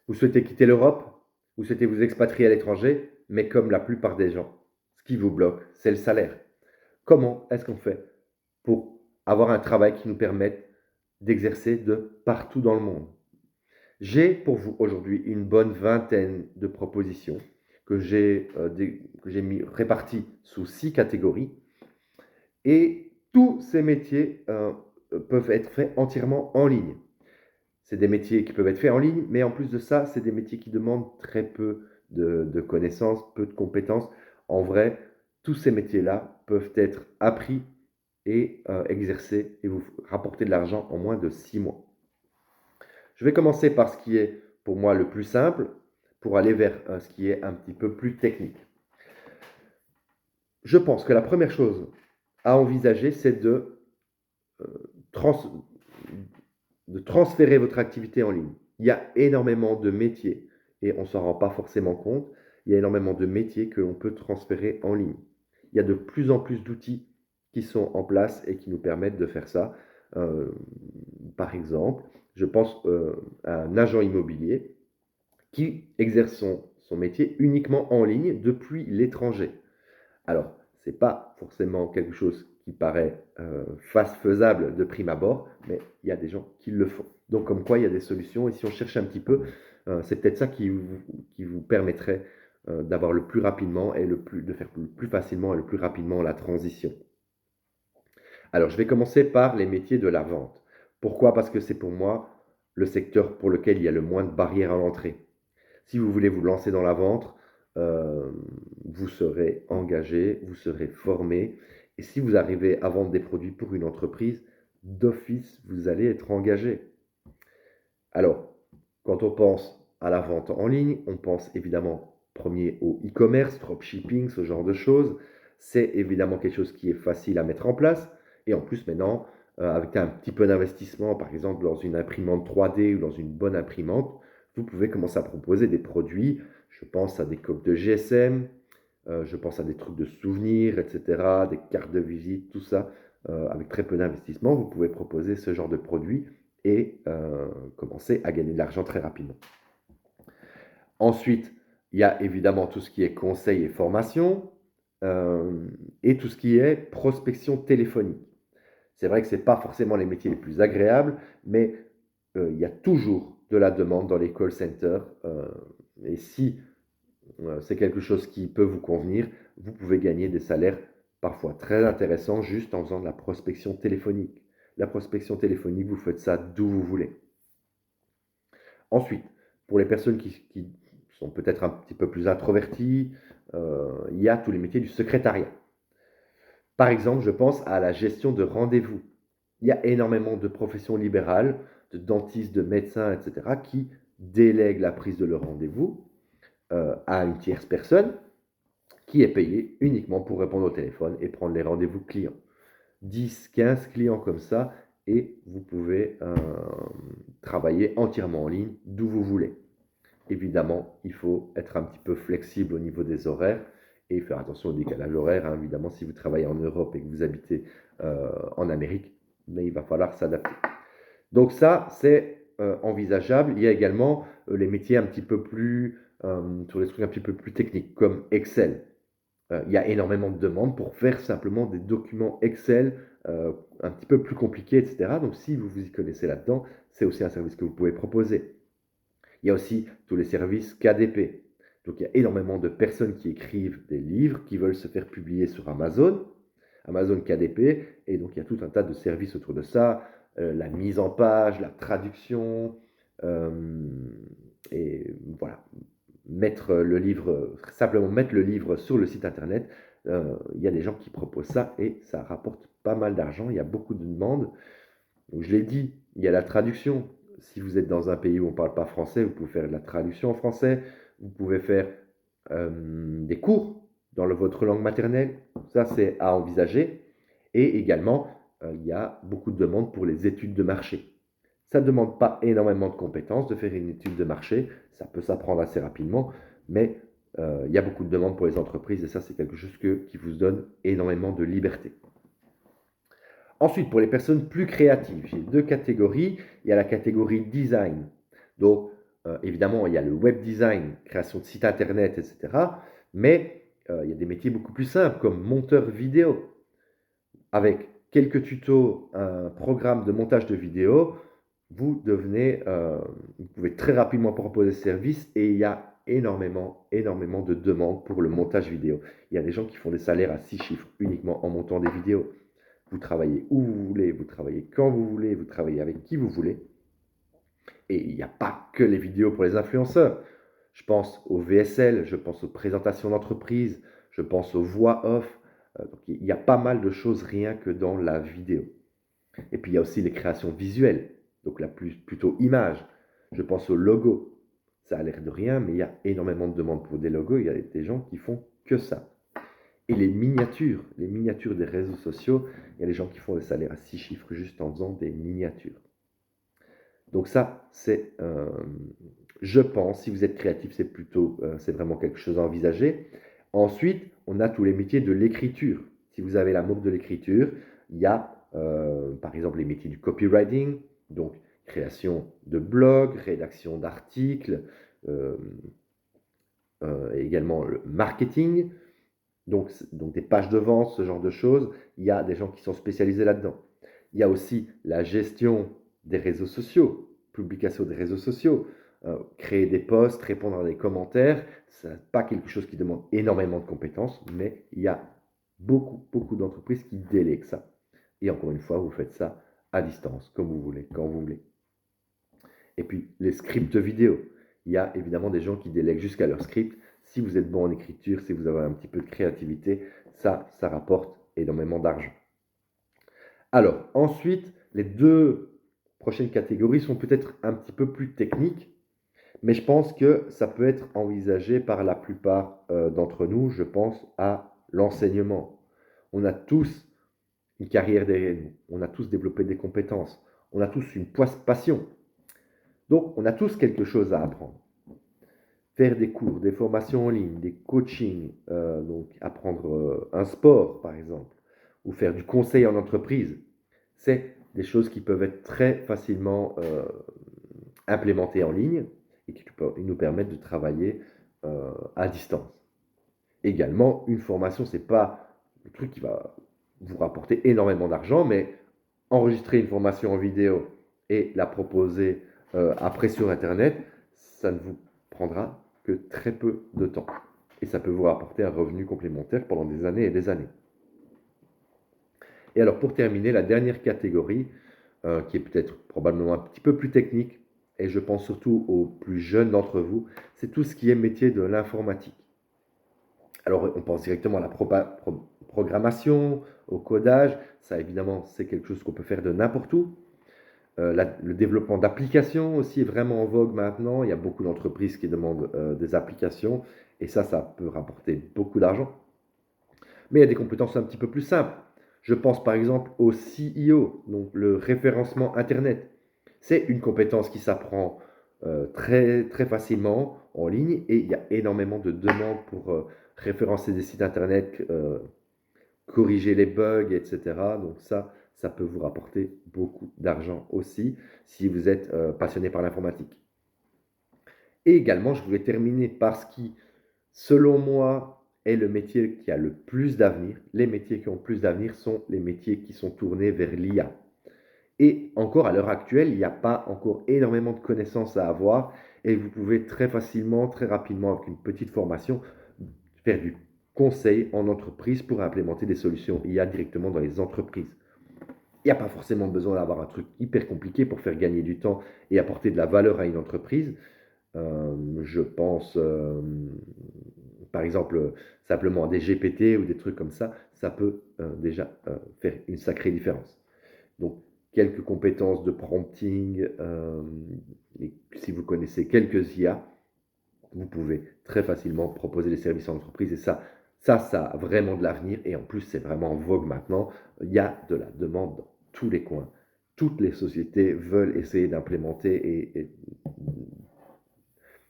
Vous souhaitez quitter l'Europe? Vous souhaitez vous expatrier à l'étranger? Mais comme la plupart des gens, ce qui vous bloque, c'est le salaire. Comment est-ce qu'on fait pour avoir un travail qui nous permette d'exercer de partout dans le monde? J'ai pour vous aujourd'hui une bonne vingtaine de propositions que j'ai mis réparties sous 6 catégories et tous ces métiers, peuvent être faits entièrement en ligne. C'est des métiers qui peuvent être faits en ligne, mais en plus de ça, c'est des métiers qui demandent très peu de connaissances, peu de compétences. En vrai, tous ces métiers-là peuvent être appris et exercés et vous rapporter de l'argent en moins de 6 mois. Je vais commencer par ce qui est pour moi le plus simple, pour aller vers ce qui est un petit peu plus technique. Je pense que la première chose à envisager, c'est trans- de transférer votre activité en ligne. Il y a énormément de métiers, et on ne s'en rend pas forcément compte, il y a énormément de métiers que l'on peut transférer en ligne. Il y a de plus en plus d'outils qui sont en place et qui nous permettent de faire ça. Euh, Par exemple, je pense à un agent immobilier qui exerce son métier uniquement en ligne depuis l'étranger. Alors, ce n'est pas forcément quelque chose qui paraît faisable de prime abord, mais il y a des gens qui le font. Donc, comme quoi, il y a des solutions. Et si on cherche un petit peu, c'est peut-être ça qui vous permettrait d'avoir le plus rapidement et de faire le plus facilement et le plus rapidement la transition. Alors, je vais commencer par les métiers de la vente. Pourquoi? Parce que c'est pour moi le secteur pour lequel il y a le moins de barrières à l'entrée. Si vous voulez vous lancer dans la vente, euh, vous serez engagé, vous serez formé. Et si vous arrivez à vendre des produits pour une entreprise, d'office, vous allez être engagé. Alors, quand on pense à la vente en ligne, on pense évidemment premier au e-commerce, dropshipping, ce genre de choses. C'est évidemment quelque chose qui est facile à mettre en place. Et en plus, maintenant, avec un petit peu d'investissement, par exemple dans une imprimante 3D ou dans une bonne imprimante, vous pouvez commencer à proposer des produits. Je pense à des coques de GSM, je pense à des trucs de souvenirs, etc., des cartes de visite, tout ça. Avec très peu d'investissement, vous pouvez proposer ce genre de produits et commencer à gagner de l'argent très rapidement. Ensuite, il y a évidemment tout ce qui est conseil et formation et tout ce qui est prospection téléphonique. C'est vrai que ce n'est pas forcément les métiers les plus agréables, mais il y a toujours de la demande dans les call centers. Et si c'est quelque chose qui peut vous convenir, vous pouvez gagner des salaires parfois très intéressants juste en faisant de la prospection téléphonique. La prospection téléphonique, vous faites ça d'où vous voulez. Ensuite, pour les personnes qui sont peut-être un petit peu plus introverties, il y a tous les métiers du secrétariat. Par exemple, je pense à la gestion de rendez-vous. Il y a énormément de professions libérales, de dentistes, de médecins, etc., qui délèguent la prise de leur rendez-vous à une tierce personne qui est payée uniquement pour répondre au téléphone et prendre les rendez-vous clients. 10, 15 clients comme ça, et vous pouvez travailler entièrement en ligne d'où vous voulez. Évidemment, il faut être un petit peu flexible au niveau des horaires et faire attention au décalage horaire. Hein. Évidemment, si vous travaillez en Europe et que vous habitez en Amérique, mais il va falloir s'adapter. Donc ça, c'est envisageable. Il y a également les métiers un petit peu plus, sur les trucs un petit peu plus techniques, comme Excel. Il y a énormément de demandes pour faire simplement des documents Excel un petit peu plus compliqués, etc. Donc si vous vous y connaissez là-dedans, c'est aussi un service que vous pouvez proposer. Il y a aussi tous les services KDP. Donc il y a énormément de personnes qui écrivent des livres, qui veulent se faire publier sur Amazon, Amazon KDP, et donc il y a tout un tas de services autour de ça, la mise en page, la traduction, euh, et voilà, simplement mettre le livre sur le site internet. Il y a des gens qui proposent ça et ça rapporte pas mal d'argent, il y a beaucoup de demandes. Donc, je l'ai dit, il y a la traduction. Si vous êtes dans un pays où on ne parle pas français, vous pouvez faire de la traduction en français. Vous pouvez faire des cours dans votre langue maternelle. Ça, c'est à envisager. Et également, il y a beaucoup de demandes pour les études de marché. Ça ne demande pas énormément de compétences de faire une étude de marché. Ça peut s'apprendre assez rapidement, mais il y a beaucoup de demandes pour les entreprises et ça, c'est quelque chose qui vous donne énormément de liberté. Ensuite, pour les personnes plus créatives, j'ai deux catégories. Il y a la catégorie design. Donc, Évidemment, il y a le web design, création de sites internet, etc. Mais il y a des métiers beaucoup plus simples, comme monteur vidéo. Avec quelques tutos, un programme de montage de vidéo, vous pouvez très rapidement proposer ce service et il y a énormément de demandes pour le montage vidéo. Il y a des gens qui font des salaires à 6 chiffres uniquement en montant des vidéos. Vous travaillez où vous voulez, vous travaillez quand vous voulez, vous travaillez avec qui vous voulez. Et il n'y a pas que les vidéos pour les influenceurs. Je pense au VSL, je pense aux présentations d'entreprise, je pense aux voix off. Donc il y a pas mal de choses rien que dans la vidéo. Et puis il y a aussi les créations visuelles, donc plutôt image. Je pense aux logos. Ça a l'air de rien, mais il y a énormément de demandes pour des logos. Il y a des gens qui font que ça. Et les miniatures des réseaux sociaux, il y a des gens qui font des salaires à 6 chiffres juste en faisant des miniatures. Donc ça, je pense, si vous êtes créatif, c'est vraiment quelque chose à envisager. Ensuite, on a tous les métiers de l'écriture. Si vous avez l'amour de l'écriture, il y a par exemple les métiers du copywriting, donc création de blogs, rédaction d'articles, euh, également le marketing, donc des pages de vente, ce genre de choses. Il y a des gens qui sont spécialisés là-dedans. Il y a aussi la gestion des réseaux sociaux, publication des réseaux sociaux, créer des posts, répondre à des commentaires. Ce n'est pas quelque chose qui demande énormément de compétences, mais il y a beaucoup d'entreprises qui délèguent ça. Et encore une fois, vous faites ça à distance, comme vous voulez, quand vous voulez. Et puis, les scripts vidéo. Il y a évidemment des gens qui délèguent jusqu'à leur script. Si vous êtes bon en écriture, si vous avez un petit peu de créativité, ça rapporte énormément d'argent. Alors, ensuite, les deux prochaines catégories sont peut-être un petit peu plus techniques, mais je pense que ça peut être envisagé par la plupart d'entre nous. Je pense à l'enseignement. On a tous une carrière derrière nous. On a tous développé des compétences. On a tous une passion. Donc, on a tous quelque chose à apprendre. Faire des cours, des formations en ligne, des coachings, donc apprendre un sport, par exemple, ou faire du conseil en entreprise, c'est des choses qui peuvent être très facilement implémentées en ligne et qui nous permettent de travailler à distance. Également, une formation, ce n'est pas le truc qui va vous rapporter énormément d'argent, mais enregistrer une formation en vidéo et la proposer après sur Internet, ça ne vous prendra que très peu de temps. Et ça peut vous rapporter un revenu complémentaire pendant des années et des années. Et alors pour terminer, la dernière catégorie, qui est peut-être probablement un petit peu plus technique, et je pense surtout aux plus jeunes d'entre vous, c'est tout ce qui est métier de l'informatique. Alors on pense directement à la programmation, au codage, ça évidemment c'est quelque chose qu'on peut faire de n'importe où. Le développement d'applications aussi est vraiment en vogue maintenant. Il y a beaucoup d'entreprises qui demandent des applications et ça peut rapporter beaucoup d'argent. Mais il y a des compétences un petit peu plus simples. Je pense par exemple au CEO, donc le référencement Internet. C'est une compétence qui s'apprend très facilement en ligne et il y a énormément de demandes pour référencer des sites Internet, corriger les bugs, etc. Donc ça peut vous rapporter beaucoup d'argent aussi si vous êtes passionné par l'informatique. Et également, je voulais terminer par ce qui, selon moi, est le métier qui a le plus d'avenir. Les métiers qui ont le plus d'avenir sont les métiers qui sont tournés vers l'IA. Et encore à l'heure actuelle, il n'y a pas encore énormément de connaissances à avoir et vous pouvez très facilement, très rapidement, avec une petite formation, faire du conseil en entreprise pour implémenter des solutions IA directement dans les entreprises. Il n'y a pas forcément besoin d'avoir un truc hyper compliqué pour faire gagner du temps et apporter de la valeur à une entreprise. Je pense, par exemple, simplement à des GPT ou des trucs comme ça peut déjà faire une sacrée différence. Donc, quelques compétences de prompting, et si vous connaissez quelques IA, vous pouvez très facilement proposer des services en entreprise et ça a vraiment de l'avenir et en plus, c'est vraiment en vogue maintenant. Il y a de la demande dans tous les coins. Toutes les sociétés veulent essayer d'implémenter et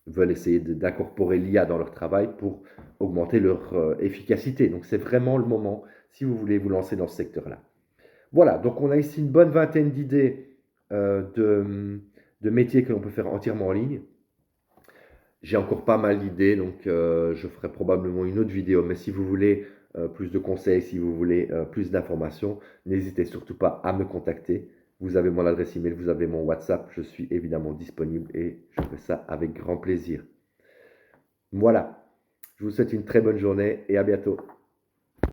veulent essayer d'incorporer l'IA dans leur travail pour augmenter leur efficacité. Donc, c'est vraiment le moment si vous voulez vous lancer dans ce secteur-là. Voilà, donc on a ici une bonne vingtaine d'idées de métiers que l'on peut faire entièrement en ligne. J'ai encore pas mal d'idées, donc je ferai probablement une autre vidéo. Mais si vous voulez plus de conseils, si vous voulez plus d'informations, n'hésitez surtout pas à me contacter. Vous avez mon adresse email, vous avez mon WhatsApp. Je suis évidemment disponible et je fais ça avec grand plaisir. Voilà. Je vous souhaite une très bonne journée et à bientôt.